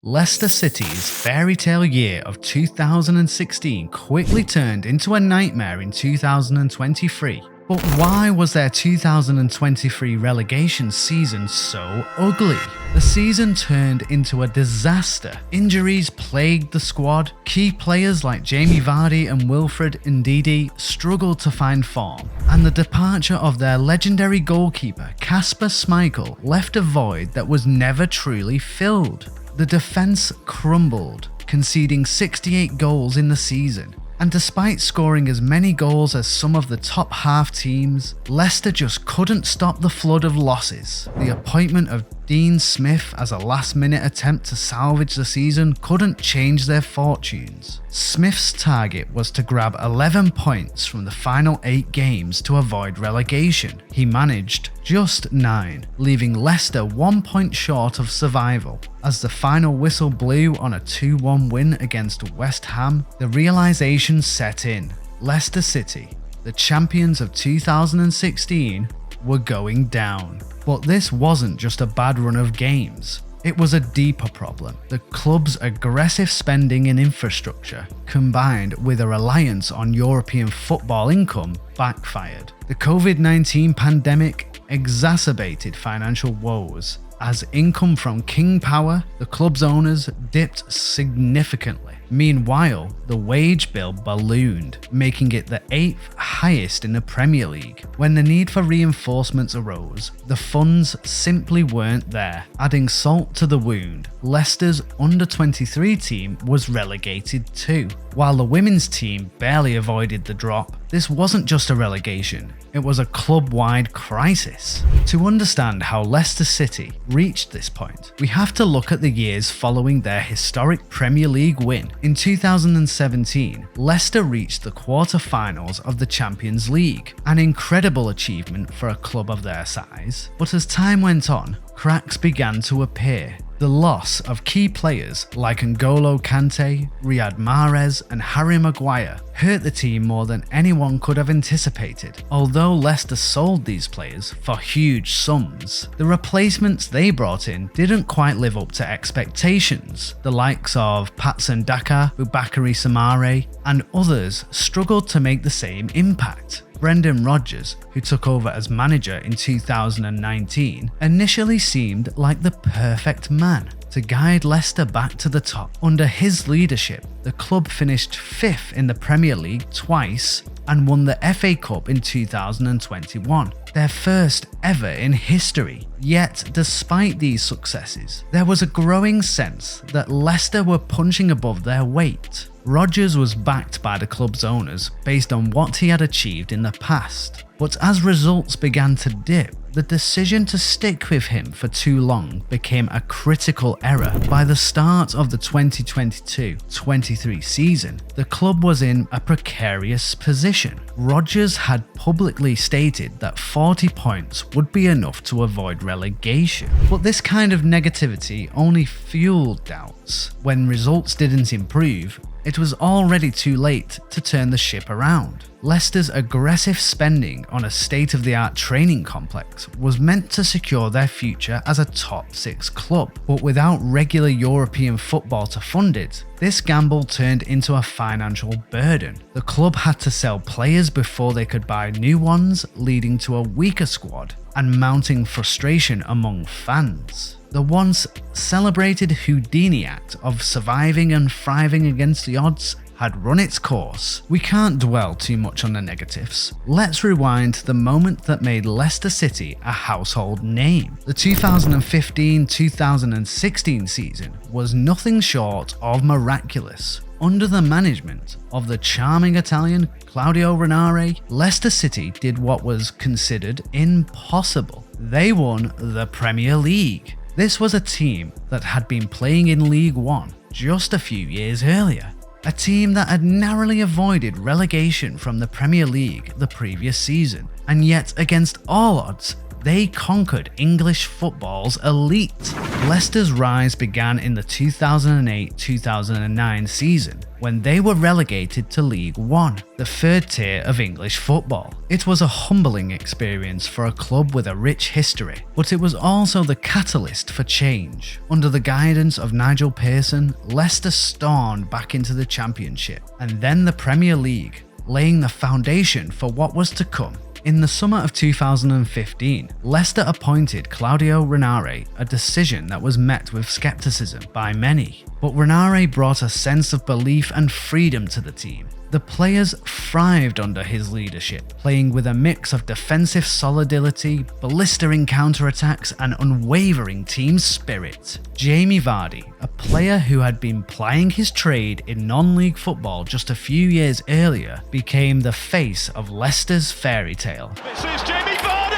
Leicester City's fairy tale year of 2016 quickly turned into a nightmare in 2023. But why was their 2023 relegation season so ugly? The season turned into a disaster. Injuries plagued the squad. Key players like Jamie Vardy and Wilfred Ndidi struggled to find form. And the departure of their legendary goalkeeper, Kasper Schmeichel, left a void that was never truly filled. The defence crumbled, conceding 68 goals in the season. And despite scoring as many goals as some of the top half teams, Leicester just couldn't stop the flood of losses. The appointment of Dean Smith as a last-minute attempt to salvage the season couldn't change their fortunes. Smith's target was to grab 11 points from the final 8 games to avoid relegation. He managed just 9, leaving Leicester 1 point short of survival. As the final whistle blew on a 2-1 win against West Ham, the realization set in. Leicester City, the champions of 2016, were going down. But this wasn't just a bad run of games. It was a deeper problem. The club's aggressive spending in infrastructure, combined with a reliance on European football income, backfired. The COVID-19 pandemic exacerbated financial woes. As income from King Power, the club's owners, dipped significantly. Meanwhile, the wage bill ballooned, making it the 8th highest in the Premier League. When the need for reinforcements arose, the funds simply weren't there. Adding salt to the wound, Leicester's under-23 team was relegated too. While the women's team barely avoided the drop, this wasn't just a relegation, it was a club-wide crisis. To understand how Leicester City reached this point, we have to look at the years following their historic Premier League win. In 2017, Leicester reached the quarter-finals of the Champions League, an incredible achievement for a club of their size. But as time went on, cracks began to appear. The loss of key players like N'Golo Kante, Riyad Mahrez and Harry Maguire hurt the team more than anyone could have anticipated. Although Leicester sold these players for huge sums, the replacements they brought in didn't quite live up to expectations. The likes of Patson Daka, Boubakary Samare and others struggled to make the same impact. Brendan Rodgers, who took over as manager in 2019, initially seemed like the perfect man to guide Leicester back to the top. Under his leadership, the club finished 5th in the Premier League twice and won the FA Cup in 2021, their first ever in history. Yet, despite these successes, there was a growing sense that Leicester were punching above their weight. Rodgers was backed by the club's owners based on what he had achieved in the past, but as results began to dip, the decision to stick with him for too long became a critical error. By the start of the 2022-23 season, the club was in a precarious position. Rodgers had publicly stated that 40 points would be enough to avoid relegation, but this kind of negativity only fueled doubts. When results didn't improve, it was already too late to turn the ship around. Leicester's aggressive spending on a state-of-the-art training complex was meant to secure their future as a top 6 club, but without regular European football to fund it, this gamble turned into a financial burden. The club had to sell players before they could buy new ones, leading to a weaker squad and mounting frustration among fans. The once celebrated Houdini act of surviving and thriving against the odds had run its course. We can't dwell too much on the negatives. Let's rewind to the moment that made Leicester City a household name. The 2015-2016 season was nothing short of miraculous. Under the management of the charming Italian Claudio Ranieri, Leicester City did what was considered impossible. They won the Premier League. This was a team that had been playing in League One just a few years earlier. A team that had narrowly avoided relegation from the Premier League the previous season, and yet against all odds, they conquered English football's elite. Leicester's rise began in the 2008-2009 season, when they were relegated to League One, the third tier of English football. It was a humbling experience for a club with a rich history, but it was also the catalyst for change. Under the guidance of Nigel Pearson, Leicester stormed back into the Championship, and then the Premier League, laying the foundation for what was to come. In the summer of 2015, Leicester appointed Claudio Ranieri, a decision that was met with skepticism by many. But Ranieri brought a sense of belief and freedom to the team. The players thrived under his leadership, playing with a mix of defensive solidity, blistering counterattacks, and unwavering team spirit. Jamie Vardy, a player who had been plying his trade in non-league football just a few years earlier, became the face of Leicester's fairy tale. This is Jamie Vardy!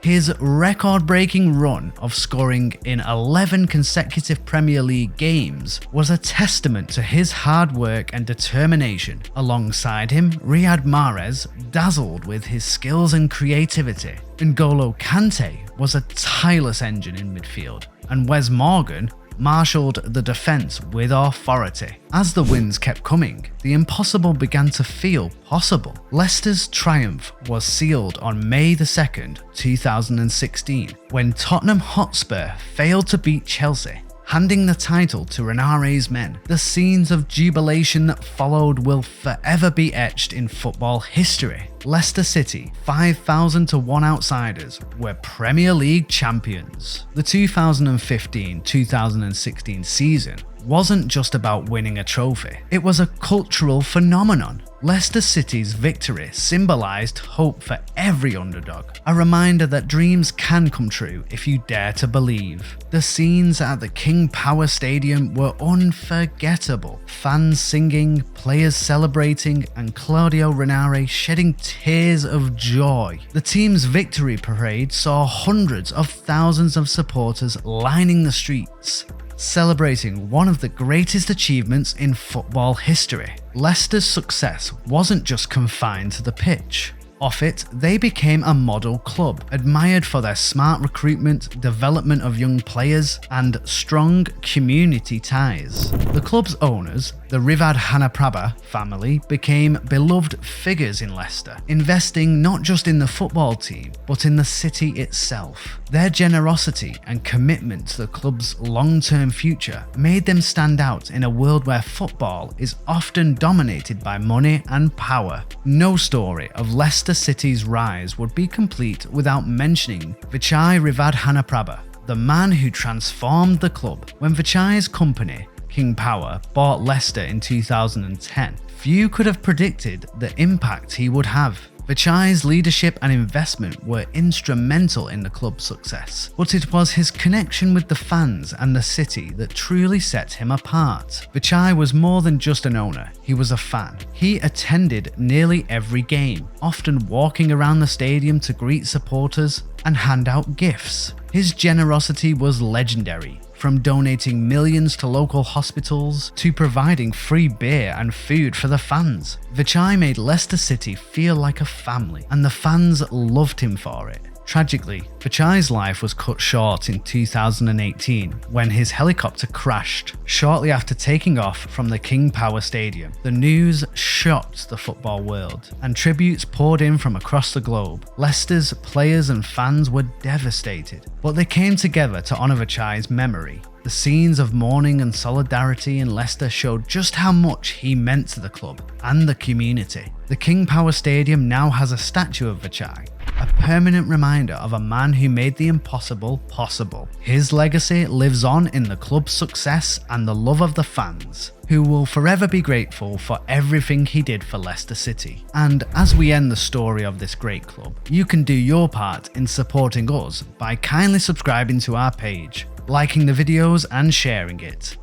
His record-breaking run of scoring in 11 consecutive Premier League games was a testament to his hard work and determination. Alongside him, Riyad Mahrez dazzled with his skills and creativity. N'Golo Kante was a tireless engine in midfield, and Wes Morgan marshalled the defence with authority. As the wins kept coming, the impossible began to feel possible. Leicester's triumph was sealed on May 2nd, 2016, when Tottenham Hotspur failed to beat Chelsea, handing the title to Ranieri's men. The scenes of jubilation that followed will forever be etched in football history. Leicester City, 5,000 to 1 outsiders, were Premier League champions. The 2015-2016 season wasn't just about winning a trophy, it was a cultural phenomenon. Leicester City's victory symbolised hope for every underdog, a reminder that dreams can come true if you dare to believe. The scenes at the King Power Stadium were unforgettable. Fans singing, players celebrating, and Claudio Ranieri shedding tears of joy. The team's victory parade saw hundreds of thousands of supporters lining the streets, celebrating one of the greatest achievements in football history. Leicester's success wasn't just confined to the pitch. Off it, they became a model club, admired for their smart recruitment, development of young players, and strong community ties. The club's owners, the Riyad Hanaprabha family, became beloved figures in Leicester, investing not just in the football team, but in the city itself. Their generosity and commitment to the club's long-term future made them stand out in a world where football is often dominated by money and power. No story of Leicester City's rise would be complete without mentioning Vichai Riyad Hanaprabha, the man who transformed the club. When Vichai's company, King Power, bought Leicester in 2010, few could have predicted the impact he would have. Vichai's leadership and investment were instrumental in the club's success, but it was his connection with the fans and the city that truly set him apart. Vichai was more than just an owner, he was a fan. He attended nearly every game, often walking around the stadium to greet supporters and hand out gifts. His generosity was legendary, from donating millions to local hospitals to providing free beer and food for the fans. Vichai made Leicester City feel like a family, and the fans loved him for it. Tragically, Vichai's life was cut short in 2018 when his helicopter crashed shortly after taking off from the King Power Stadium. The news shocked the football world, and tributes poured in from across the globe. Leicester's players and fans were devastated, but they came together to honour Vichai's memory. The scenes of mourning and solidarity in Leicester showed just how much he meant to the club and the community. The King Power Stadium now has a statue of Vichai, a permanent reminder of a man who made the impossible possible. His legacy lives on in the club's success and the love of the fans, who will forever be grateful for everything he did for Leicester City. And as we end the story of this great club, you can do your part in supporting us by kindly subscribing to our page, liking the videos and sharing it.